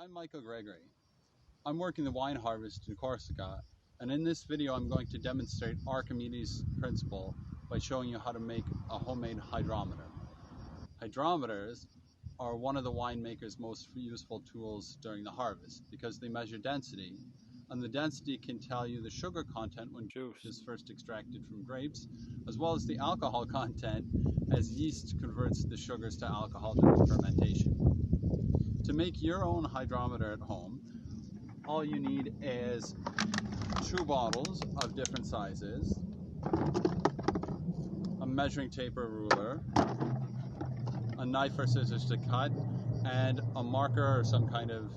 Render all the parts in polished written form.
I'm Michael Gregory. I'm working the wine harvest in Corsica, and in this video I'm going to demonstrate Archimedes Principle by showing you how to make a homemade hydrometer. Hydrometers are one of the winemaker's most useful tools during the harvest because they measure density, and the density can tell you the sugar content when juice is first extracted from grapes, as well as the alcohol content as yeast converts the sugars to alcohol during fermentation. To make your own hydrometer at home, all you need is 2 bottles of different sizes, a measuring tape or ruler, a knife or scissors to cut, and a marker or some kind of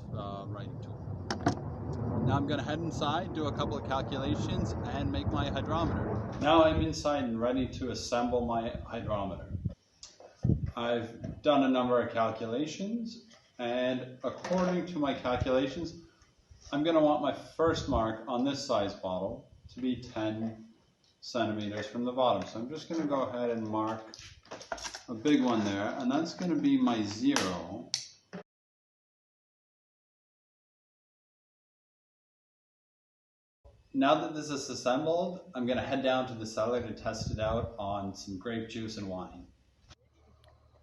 writing tool. Now I'm going to head inside, do a couple of calculations, and make my hydrometer. Now I'm inside and ready to assemble my hydrometer. I've done a number of calculations, and according to my calculations, I'm going to want my first mark on this size bottle to be 10 centimeters from the bottom. So I'm just going to go ahead and mark a big one there, and that's going to be my 0. Now that this is assembled, I'm going to head down to the cellar to test it out on some grape juice and wine.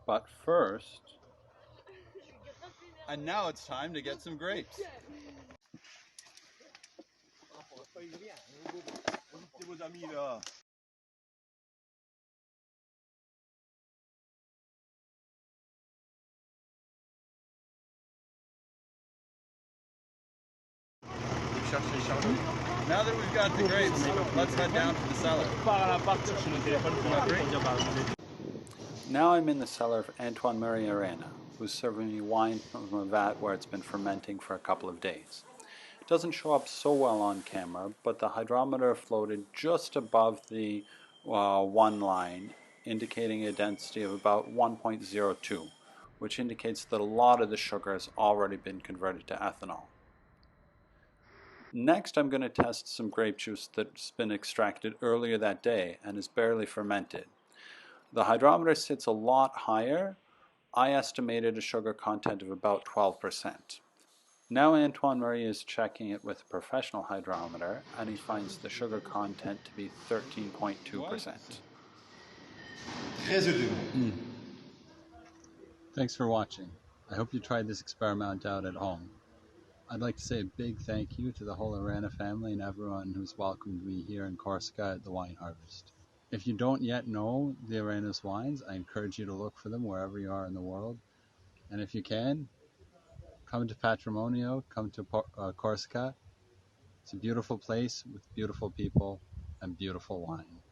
But first, and now it's time to get some grapes. Now that we've got the grapes, let's head down to the cellar. Now I'm in the cellar of Antoine Marie Arena, who's serving me wine from a vat where it's been fermenting for a couple of days. It doesn't show up so well on camera, but the hydrometer floated just above the 1 line, indicating a density of about 1.02, which indicates that a lot of the sugar has already been converted to ethanol. Next, I'm going to test some grape juice that's been extracted earlier that day and is barely fermented. The hydrometer sits a lot higher. I estimated a sugar content of about 12%. Now Antoine Marie is checking it with a professional hydrometer, and he finds the sugar content to be 13.2%. Thanks for watching. I hope you tried this experiment out at home. I'd like to say a big thank you to the whole Arena family and everyone who's welcomed me here in Corsica at the wine harvest. If you don't yet know the Arena's wines, I encourage you to look for them wherever you are in the world. And if you can, come to Patrimonio, come to Corsica. It's a beautiful place with beautiful people and beautiful wine.